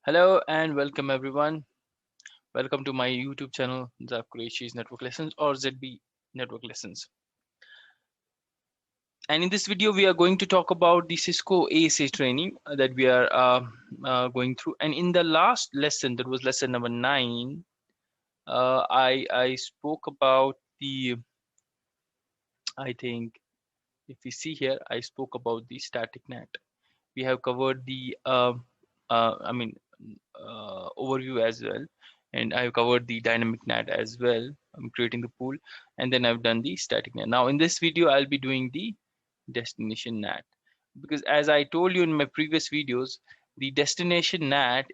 Hello and welcome everyone. Welcome to my YouTube channel, the Qureshi's Network Lessons or ZB Network Lessons. And in this video, we are going to talk about the Cisco ASA training that we are going through. And in the last lesson, that was lesson number 9, I spoke about I think if we see here, I spoke about the static NAT. We have covered the overview as well, and I've covered the dynamic NAT as well. I'm creating the pool, and then I've done the static NAT. Now in this video I'll be doing the destination NAT, because as I told you in my previous videos, the destination NAT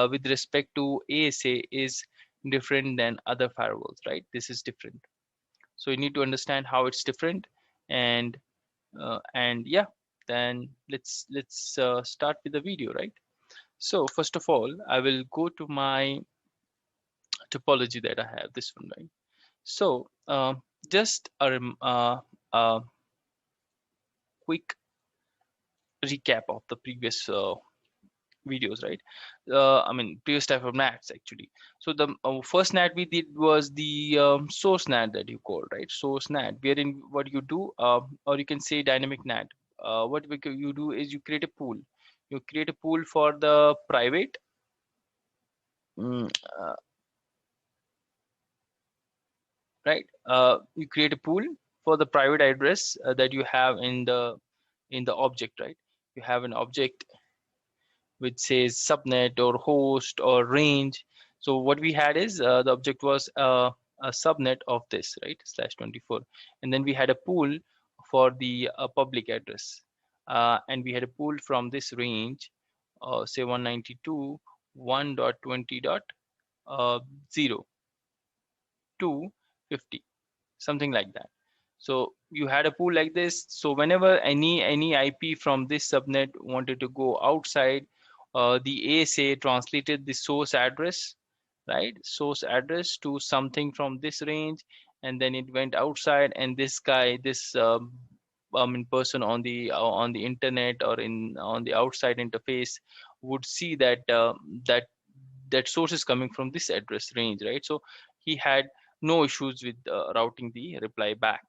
with respect to ASA is different than other firewalls, right? This is different, so you need to understand how it's different. And yeah, then let's start with the video, right? So first of all, I will go to my topology that I have, this one, right? So just a quick recap of the previous videos, right? Previous type of NATs actually. So the first NAT we did was the source NAT that you call, right? Source NAT, wherein what you do, or you can say dynamic NAT. You do is you create a pool. You create a pool for the private. mm, uh, right? You create a pool for the private address that you have in the object, right? You have an object which says subnet or host or range. So what we had is the object was a subnet of this, right? /24, and then we had a pool for the public address, and we had a pool from this range, say 192.1.20.0 to 50, something like that. So you had a pool like this. So whenever any IP from this subnet wanted to go outside, the ASA translated the source address, right? Source address to something from this range, and then it went outside. And this guy, this person on the internet or in on the outside interface would see that that source is coming from this address range, right? So he had no issues with routing the reply back.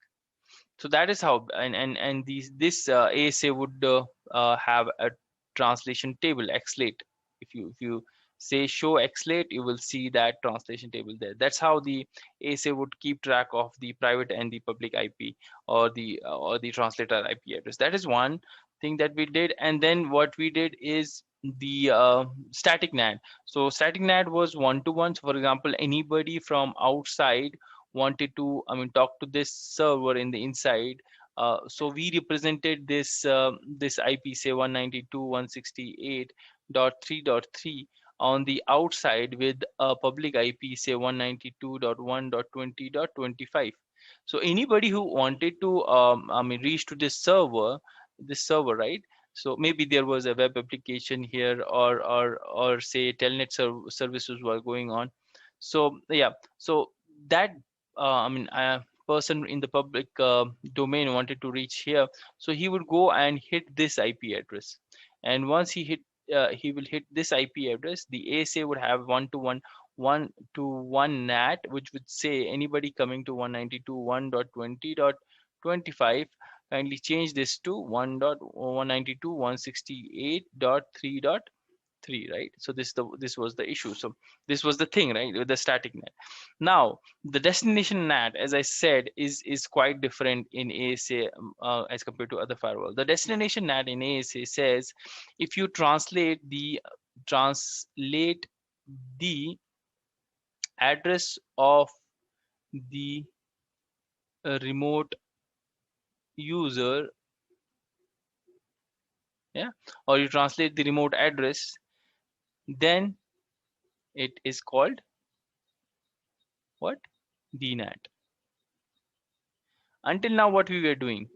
So that is how, and this ASA would have a translation table, xlate. If you say show xlate, you will see that translation table there. That's how the ASA would keep track of the private and the public IP, or the translator IP address. That is one thing that we did. And then what we did is the static NAT. So static NAT was one-to-one. So for example, anybody from outside wanted to talk to this server in the inside, so we represented this IP, say 192.168.3.3 on the outside with a public IP, say 192.1.20.25. So anybody who wanted to reach to this server, right? So maybe there was a web application here, or say telnet services were going on. So yeah, so that person in the public domain wanted to reach here, so he would go and hit this IP address. And once he will hit this IP address, the ASA would have one-to-one NAT, which would say anybody coming to 192.1.20.25, kindly change this to 1.192.168.3.3, right? So this was the issue. So this was the thing, right, with the static NAT. Now the destination NAT, as I said, is quite different in ASA as compared to other firewall. The destination NAT in ASA says if you translate the address of the remote user, yeah, or you translate the remote address, then it is called what? D-NAT. Until now, what we were doing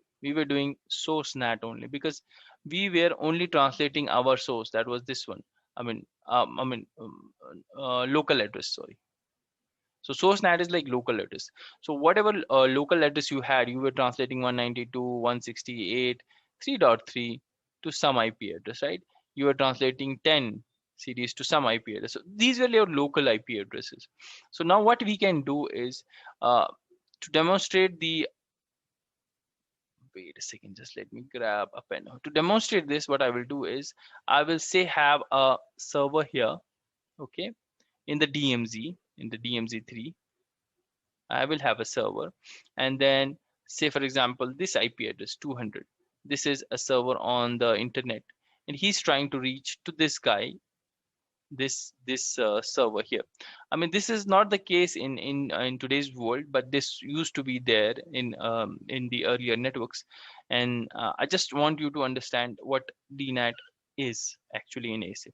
source NAT only, because we were only translating our source, that was this one. Local address, sorry. So source NAT is like local address. So whatever local address you had, you were translating 192.168.3.3 to some IP address, right? You were translating 10 series to some IP address. So these were your local IP addresses. So now what we can do is to demonstrate the wait a second, just let me grab a pen. To demonstrate this, what I will do is I will say have a server here, okay, in the DMZ3. I will have a server, and then say for example this IP address 200. This is a server on the internet, and he's trying to reach to this guy, this server here. I mean, this is not the case in today's world, but this used to be there in the earlier networks. And I just want you to understand what D-NAT is actually in ASA.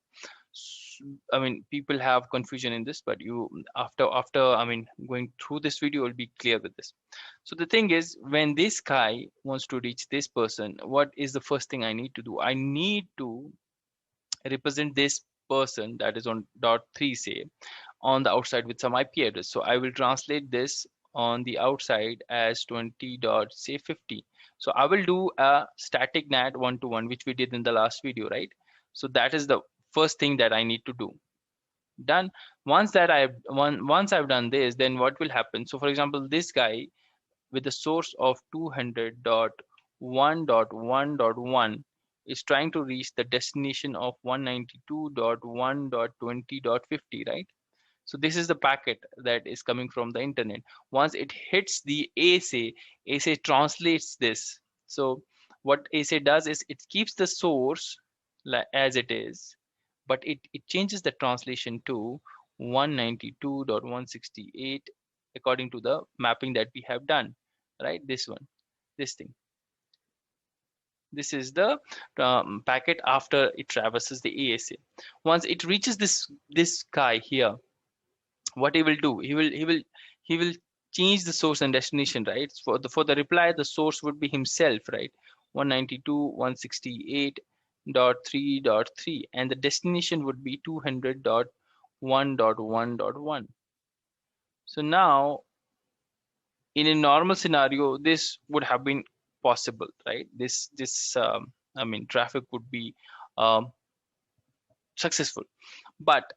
I mean, people have confusion in this, but you after I mean going through this video will be clear with this. So the thing is, when this guy wants to reach this person, what is the first thing I need to do? I need to represent this person that is on dot 3 say on the outside with some IP address. So I will translate this on the outside as 20 dot say 50. So I will do a static NAT 1-to-1, which we did in the last video, right? So that is the first thing that I need to do. Done. Once I've done this, then what will happen? So for example, this guy with the source of 200.1.1.1 is trying to reach the destination of 192.1.20.50, right? So this is the packet that is coming from the internet. Once it hits the ASA, ASA translates this. So what ASA does is it keeps the source as it is, but it changes the translation to 192.168 according to the mapping that we have done, right? This one, this thing. This is the packet after it traverses the ASA. Once it reaches this guy here, what he will do? He will change the source and destination, right? For the reply, the source would be himself, right? 192.168.3.3, and the destination would be 200.1.1.1. So now, in a normal scenario, this would have been possible, right? This I mean, traffic would be successful. But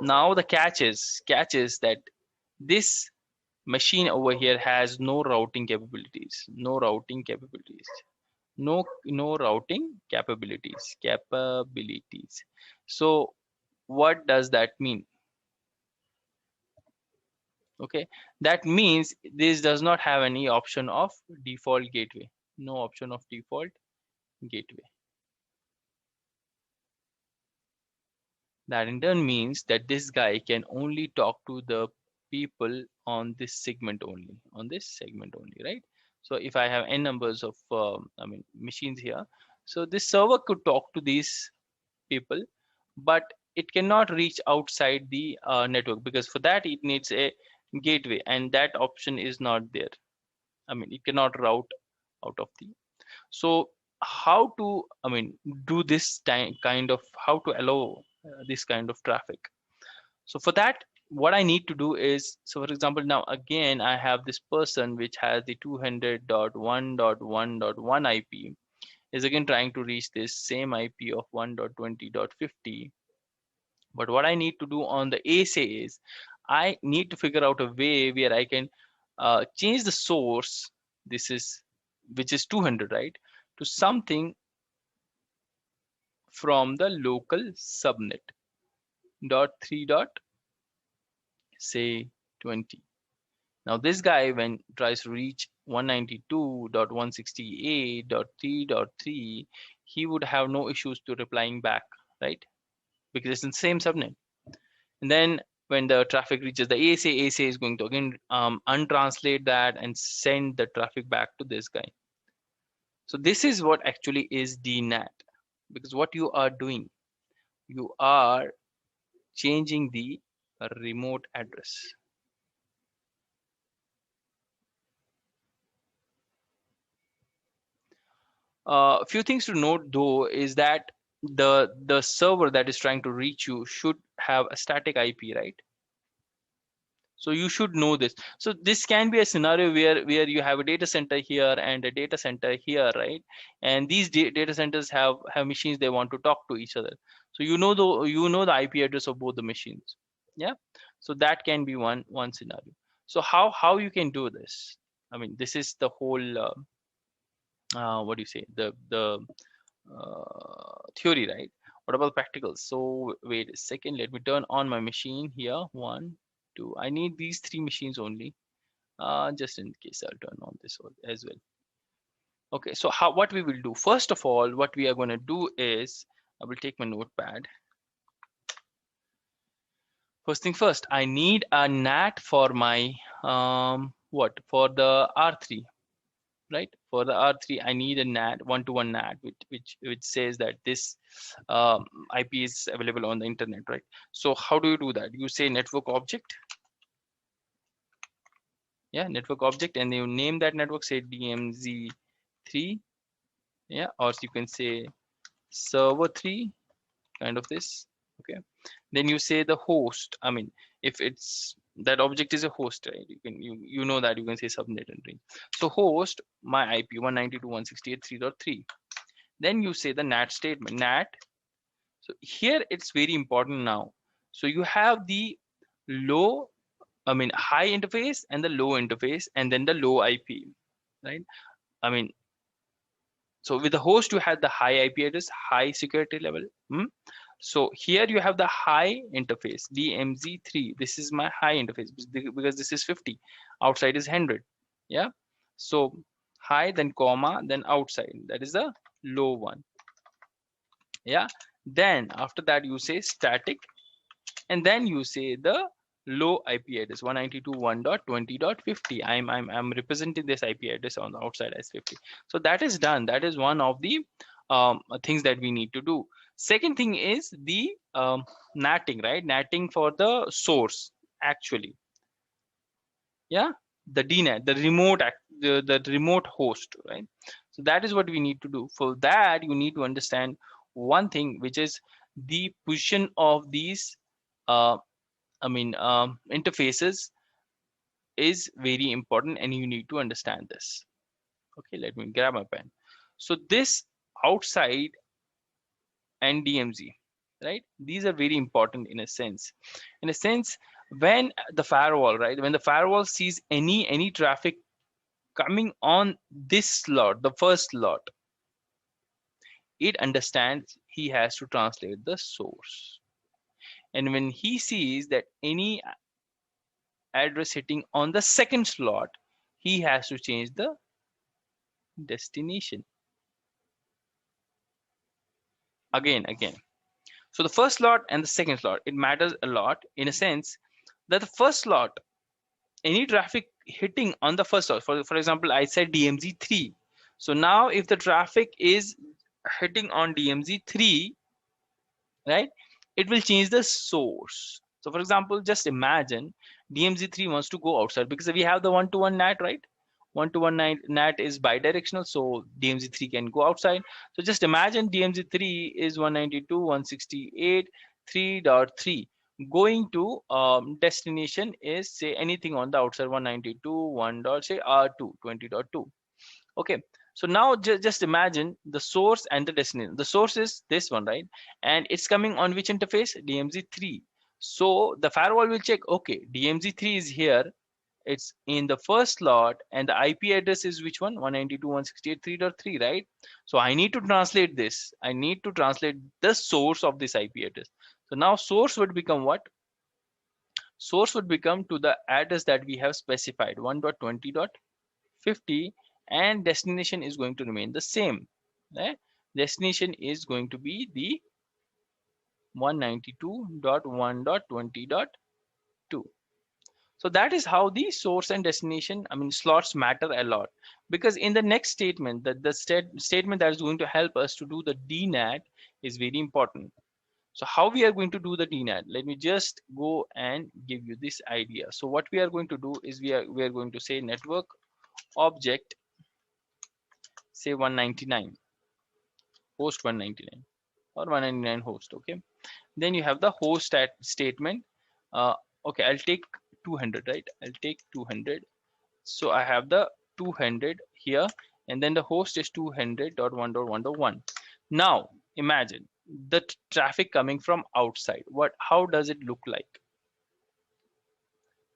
now the catch is that this machine over here has no routing capabilities. No routing capabilities. No routing capabilities. So what does that mean? Okay, that means this does not have any option of default gateway. No option of default gateway. That in turn means that this guy can only talk to the people on this segment only, right? So if I have n numbers of I mean machines here, so this server could talk to these people, but it cannot reach outside the network, because for that it needs a gateway, and that option is not there. I mean, it cannot route out of the. So how to, I mean, do this kind of, how to allow this kind of traffic? So for that, what I need to do is, so for example, now again I have this person which has the 200.1.1.1 IP, is again trying to reach this same IP of 1.20.50. But what I need to do on the ASA is I need to figure out a way where I can change the source, which is 200, right, to something from the local subnet dot 3 dot say 20. Now this guy, when tries to reach 192.168.3.3, he would have no issues to replying back, right? Because it's in the same subnet. And then when the traffic reaches the ASA, ASA is going to again untranslate that and send the traffic back to this guy. So this is what actually is D-NAT, because what you are doing, you are changing the remote address. A few things to note though is that the server that is trying to reach you should have a static IP, right? So you should know this. So this can be a scenario where you have a data center here and a data center here, right? And these data centers have machines they want to talk to each other. So you know the IP address of both the machines. Yeah. So that can be one scenario. So how you can do this? I mean, this is the whole what do you say, the theory, right? What about practicals? So wait a second, let me turn on my machine here. One, two. I need these three machines only. Just in case, I'll turn on this one as well. Okay, so what we will do, first of all, what we are going to do is, I will take my notepad. First thing first, I need a NAT for my what, for the R3, right? For the R3, I need a NAT, one-to-one NAT, which says that this IP is available on the internet, right? So how do you do that? You say network object, yeah, network object, and you name that network, say DMZ3, yeah, or you can say server 3, kind of this, okay. Then you say the host. I mean, if it's that object is a host, right? You know that you can say subnet and range. So host my IP 192.168.3.3. Then you say the NAT statement, NAT. So here it's very important now. So you have the low, I mean high interface and the low interface, and then the low IP, right? I mean, so with the host you had the high IP address, high security level. So here you have the high interface DMZ3. This is my high interface because this is 50. Outside is 100. Yeah. So high, then comma, then outside. That is the low one. Yeah. Then after that you say static, and then you say the low IP address 192.1.20.50. I'm representing this IP address on the outside as 50. So that is done. That is one of the things that we need to do. Second thing is the natting, right? Natting for the source, actually. Yeah, the D-NAT, the the remote host, right? So that is what we need to do. For that, you need to understand one thing, which is the position of these uh, interfaces is very important, and you need to understand this. Okay, let me grab my pen. So this outside and DMZ, right? These are very important in a sense. In a sense, when the firewall, right? When the firewall sees any traffic coming on this slot, the first slot, it understands he has to translate the source. And when he sees that any address hitting on the second slot, he has to change the destination. Again. So the first slot and the second slot, it matters a lot in a sense that the first slot, any traffic hitting on the first slot, for example, I said DMZ3. So now if the traffic is hitting on DMZ3, right, it will change the source. So for example, just imagine DMZ3 wants to go outside because we have the one-to-one NAT, right? One-to-one NAT is bidirectional, so DMZ3 can go outside. So just imagine DMZ3 is 192.168.3.3. Going to destination is, say, anything on the outside 192.1. Say R2 20.2. Okay, so now just imagine the source and the destination. The source is this one, right? And it's coming on which interface? DMZ3. So the firewall will check, okay, DMZ3 is here, it's in the first slot, and the IP address is which one? 192.168.3.3, right? So I need to translate this. I need to translate the source of this IP address. So now source would become what? Source would become to the address that we have specified, 1.20.50, and destination is going to remain the same. Right? Destination is going to be the 192.1.20.2. So that is how the source and destination, I mean, slots matter a lot, because in the next statement, the statement that is going to help us to do the D-NAT is very important. So how we are going to do the D-NAT? Let me just go and give you this idea. So what we are going to do is we are going to say network object, say 199, host 199, or 199 host. Okay. Then you have the host statement. Okay, I'll take 200, right? I'll take 200. So I have the 200 here, and then the host is 200.1.1.1. Now imagine the traffic coming from outside. How does it look like?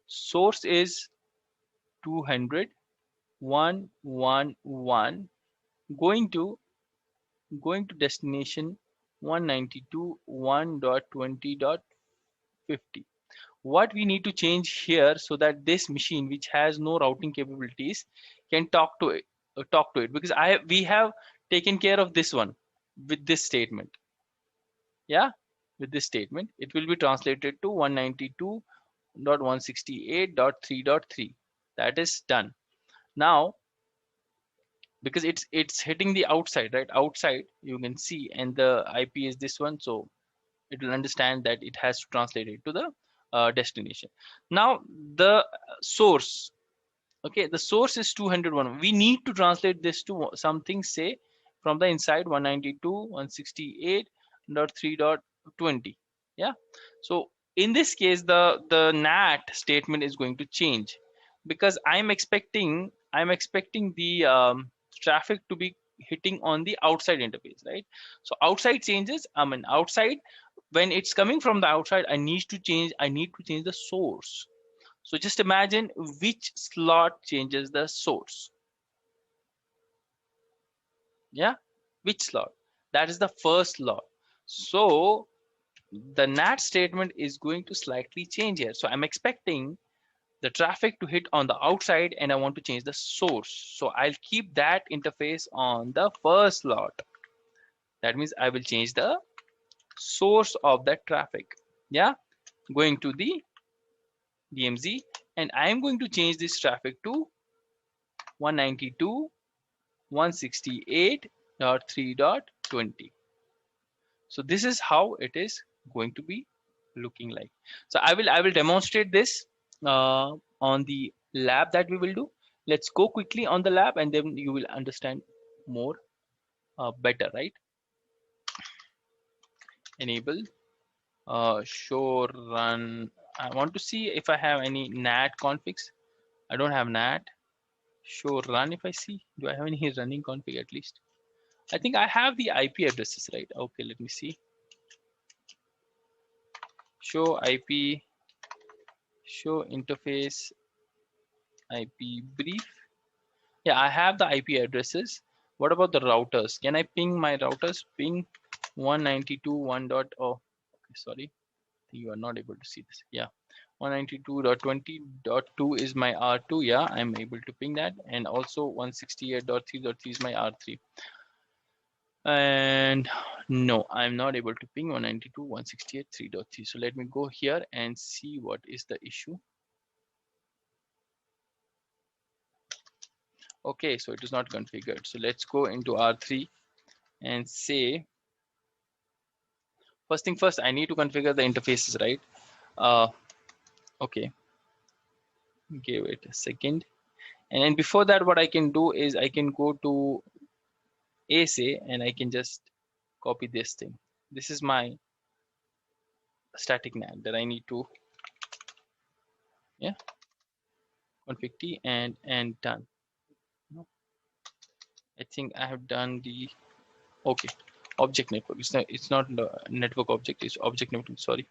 Source is 200.111 going to destination 192.1.20.50. What we need to change here so that this machine which has no routing capabilities can talk to it, because we have taken care of this one with this statement. Yeah, with this statement it will be translated to 192.168.3.3. That is done. Now because it's hitting the outside, right? Outside you can see, and the IP is this one, so it will understand that it has to translate it to the destination. Now the source, okay, the source is 201. We need to translate this to something, say from the inside 192.168.3.20. Yeah, so in this case the NAT statement is going to change, because I'm expecting the traffic to be hitting on the outside interface, right? So outside changes, I mean outside, when it's coming from the outside, I need to change the source. So just imagine which slot changes the source. Yeah, which slot? That is the first slot. So the NAT statement is going to slightly change here. So I'm expecting the traffic to hit on the outside, and I want to change the source. So I'll keep that interface on the first slot. That means I will change the source of that traffic. Yeah, going to the DMZ, and I'm going to change this traffic to 192.168.3.20. So this is how it is going to be looking like. So I will demonstrate this on the lab that we will do. Let's go quickly on the lab, and then you will understand more better, right? Enable show run. I want to see if I have any NAT configs. I don't have NAT. Show run. If I see, do I have any running config at least? I think I have the IP addresses, right? Okay, let me see. Show IP, show interface IP brief. Yeah, I have the IP addresses. What about the routers? Can I ping my routers? Ping 192.1. Oh, okay, sorry. You are not able to see this. Yeah, 192.20.2 is my R2. Yeah, I'm able to ping that. And also 168.3.3 is my R3. And no, I'm not able to ping 192.168.3.3. So let me go here and see what is the issue. Okay, so it is not configured. So let's go into R3 and say, first thing first, I need to configure the interfaces, right? Okay, give it a second. And then before that, what I can do is I can go to ASA and I can just copy this thing. This is my static NAT that I need to, yeah, config T and done. I think I have done the, okay, object network. It's not network object, it's object network, sorry.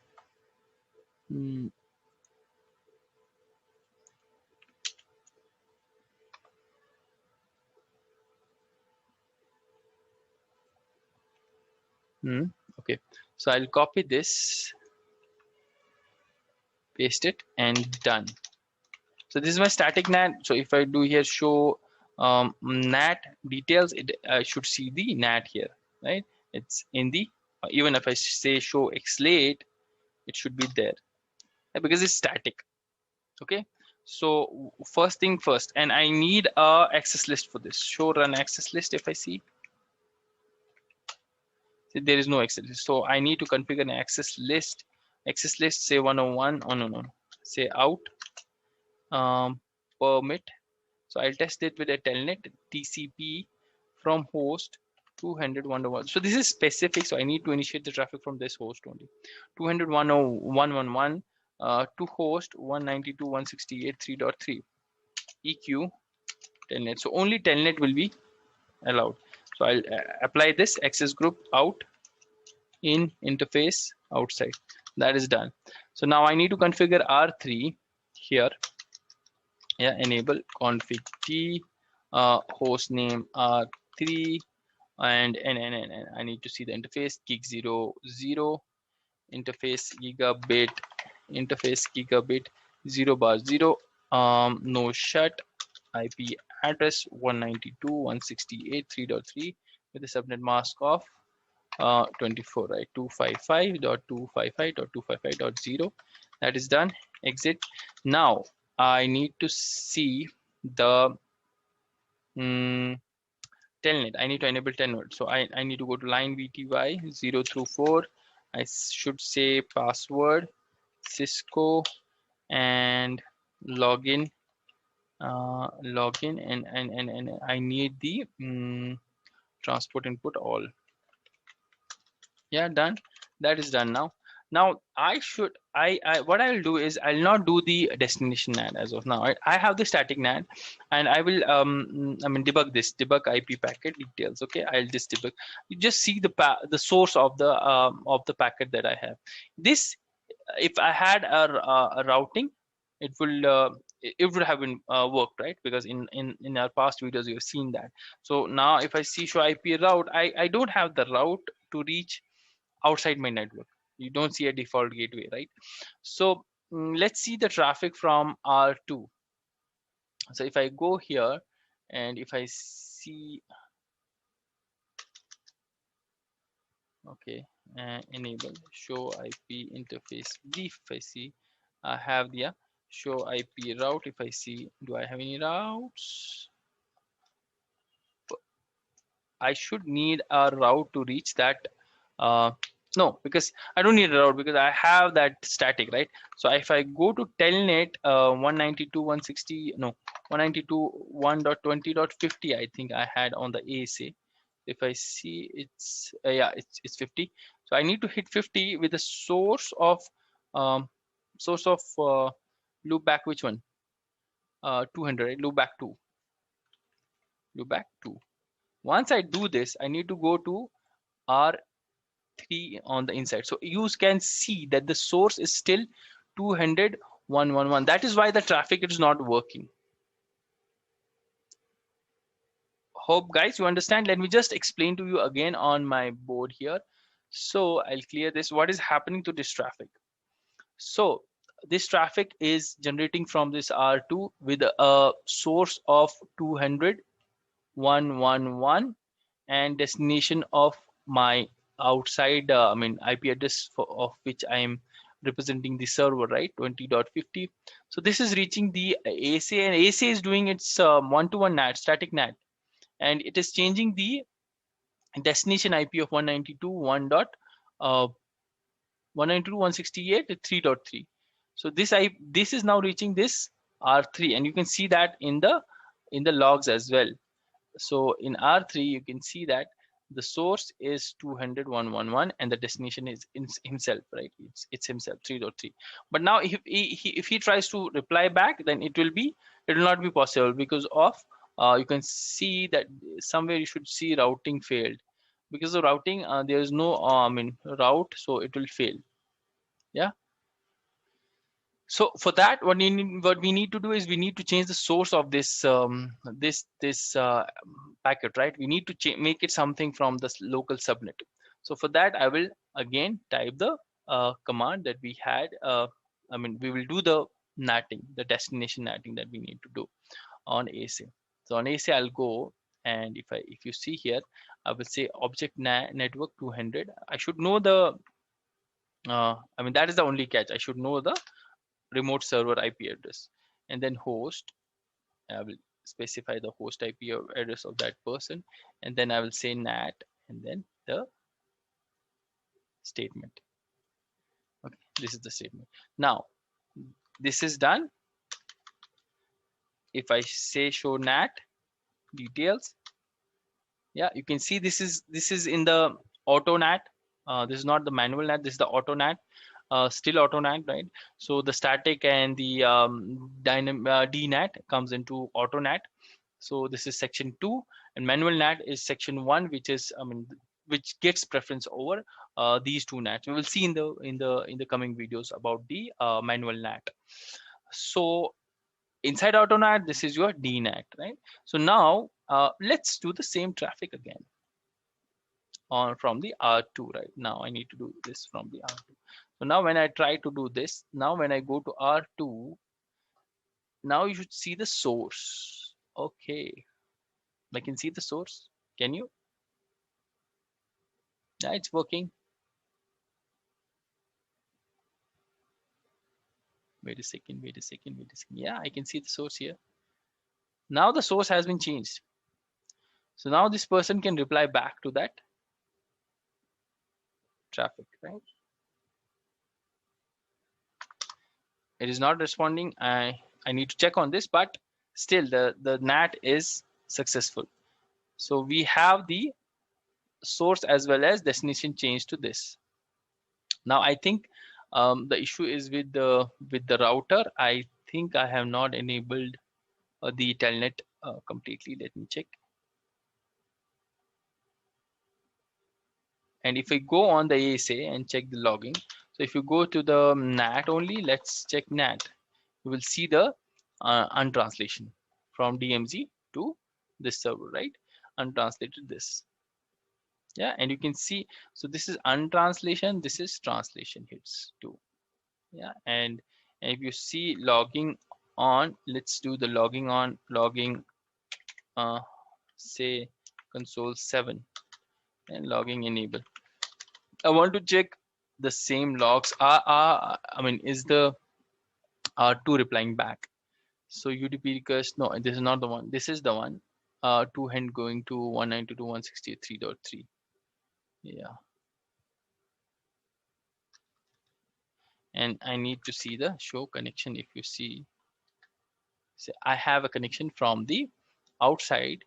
Okay, so I'll copy this, paste it, and done. So this is my static NAT. So if I do here show NAT details, I should see the NAT here, right? It's in the, even if I say show xlate, it should be there because it's static. Okay, so first thing first, and I need a access list for this. Show run access list. If I see there is no access list, so I need to configure an access list. Access list, say 101. Oh no, say out permit. So I'll test it with a telnet TCP from host 200.1.1. So this is specific, so I need to initiate the traffic from this host only. 200.1.1.1 to host 192.168.3.3 EQ telnet. So only telnet will be allowed. So I'll apply this access group out in interface outside. That is done. So now I need to configure R3 here. Yeah, enable config T, host name R3, and I need to see the interface gig 00, interface gigabit 0 bar 0, no shut, IP address 192.168.3.3 with the subnet mask of 24, right? 255.255.255.0. That is done. Exit. Now I need to see the telnet. I need to enable telnet. So I need to go to line VTY 0 through 4. I should say password Cisco and login, and I need the transport input all. Yeah, done. That is done now. Now I what I'll do is I'll not do the destination NAT as of now. I have the static NAT, and I will debug IP packet details. Okay, I'll just debug. You just see the source of the packet that I have. This, if I had a routing, it will it would have been worked, right? Because in our past videos you have seen that. So now if I see show IP route, I don't have the route to reach outside my network. You don't see a default gateway, right? So let's see the traffic from R2. So if I go here and if I see, okay, enable show IP interface brief. If I see, I have the show IP route. If I see, do I have any routes? I should need a route to reach that. No, because I don't need a route because I have that static, right? So if I go to telnet 192.160, no, 192.1.20.50, I think I had on the ASA. If I see, it's yeah, it's 50. So I need to hit 50 with the um, source of loop back. Which one? 200, right? Loop back 2. Loop back 2. Once I do this, I need to go to R3 on the inside. So you can see that the source is still 200.111. That is why the traffic is not working. Hope guys you understand. Let me just explain to you again on my board here. So I'll clear this. What is happening to this traffic? So this traffic is generating from this R2 with a source of 200.111 and destination of my outside IP address of which I am representing the server, right? 20.50. So this is reaching the ASA, and ASA is doing its one-to-one NAT, static NAT, and it is changing the destination IP of 192.168.3.3. So this is now reaching this R3, and you can see that in the logs as well. So in R3, you can see that the source is 200.111 and the destination is himself, right? It's himself, 3.3. But now if he tries to reply back, then it will not be possible because of you can see that somewhere you should see routing failed. Because of routing, there is no route, so it will fail. Yeah. So for that, what we need to do is we need to change the source of this packet, right? We need to make it something from the local subnet. So for that, I will again type the command that we had. We will do the NATing, the destination NATing that we need to do on ASA. So on ASA, I'll go, and if you see here, I will say object network 200. I should know the that is the only catch. I should know the remote server IP address, and then host. I will specify the host IP address of that person, and then I will say NAT, and then the statement. Okay, this is the statement. Now this is done. If I say show NAT details, yeah, you can see this is in the auto NAT. This is not the manual NAT. This is the auto NAT. Still auto NAT, right? So the static and the D-NAT comes into auto NAT. So this is section 2, and manual NAT is section 1, which is which gets preference over these two NATs. We will see in the coming videos about the manual NAT. So inside auto NAT, this is your D-NAT, right? So now let's do the same traffic again on from the R2. Right now I need to do this from the R2. So now when I try to do this, now when I go to R2, now you should see the source. Okay, I can see the source. Can you? Yeah, it's working. Wait a second, wait a second, wait a second. Yeah, I can see the source here. Now the source has been changed. So now this person can reply back to that traffic, right? It is not responding. I need to check on this, but still the NAT is successful. So we have the source as well as destination changed to this. Now I think the issue is with the router. I think I have not enabled the telnet completely. Let me check. And if we go on the ASA and check the logging, so if you go to the NAT only, let's check NAT. You will see the untranslation from DMZ to this server, right? Untranslated this. Yeah, and you can see, so this is untranslation, this is translation hits too. Yeah, and if you see logging on, let's do the logging on, logging, say console 7 and logging enable. I want to check the same logs I mean, is the R2 replying back? So UDP request, no, this is not the one. This is the one. Two hand going to 192.168.3.3. Yeah. And I need to see the show connection. If you see, say I have a connection from the outside.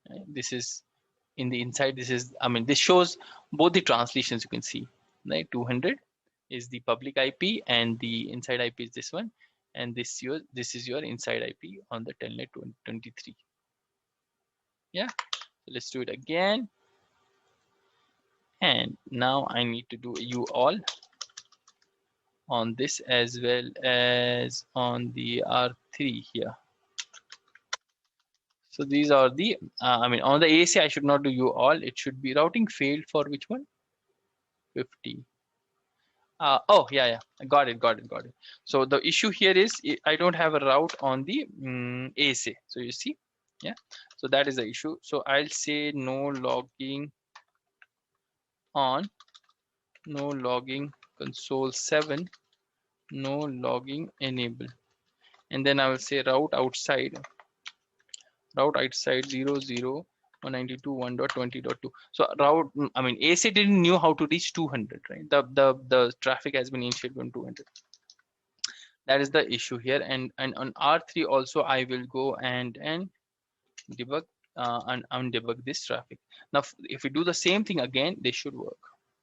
Right? This is in the inside. This is, I mean, this shows both the translations. You can see, right? 200 is the public IP and the inside IP is this one. And this is your inside IP on the telnet 23. Yeah. So let's do it again. And now I need to do a you all on this as well as on the R3 here. So these are the, I mean, on the ASA, I should not do you all. It should be routing failed for which one? 50. Oh, yeah, I got it. So the issue here is I don't have a route on the ASA. So you see, yeah. So that is the issue. So I'll say no logging on, no logging console 7, no logging enable, and then I will say route outside 00 192.1.20.2. So route, I mean, ASA didn't knew how to reach 200, right? The traffic has been initiated on 200. That is the issue here. And on R3 also I will go and debug and undebug this traffic. Now if we do the same thing again, they should work.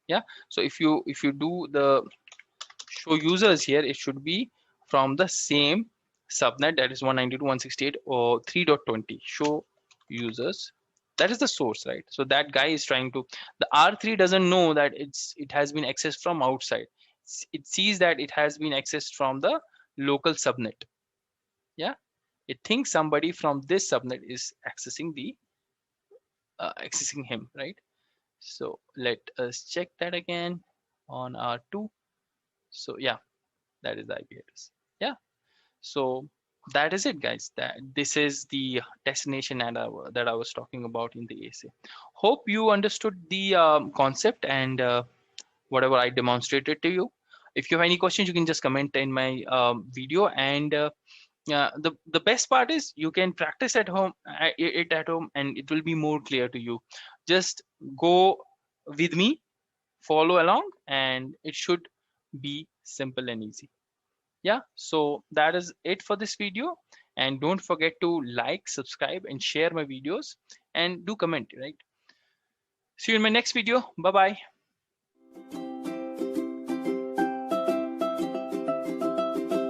Yeah. So if you do the show users here, it should be from the same subnet, that is 192.168 or 3.20. show users, that is the source, right? So that guy is trying to, the R3 doesn't know that it has been accessed from outside. It sees that it has been accessed from the local subnet. Yeah, it thinks somebody from this subnet is accessing the accessing him, right? So let us check that again on R2. So yeah, that is the IP address. Yeah. So that is it, guys. That this is the destination that I was talking about in the ASA. Hope you understood the concept and whatever I demonstrated to you. If you have any questions, you can just comment in my video. And the best part is you can practice at home, and it will be more clear to you. Just go with me, follow along, and it should be simple and easy. Yeah, so that is it for this video, and don't forget to like, subscribe, and share my videos, and do comment, right? See you in my next video. Bye bye.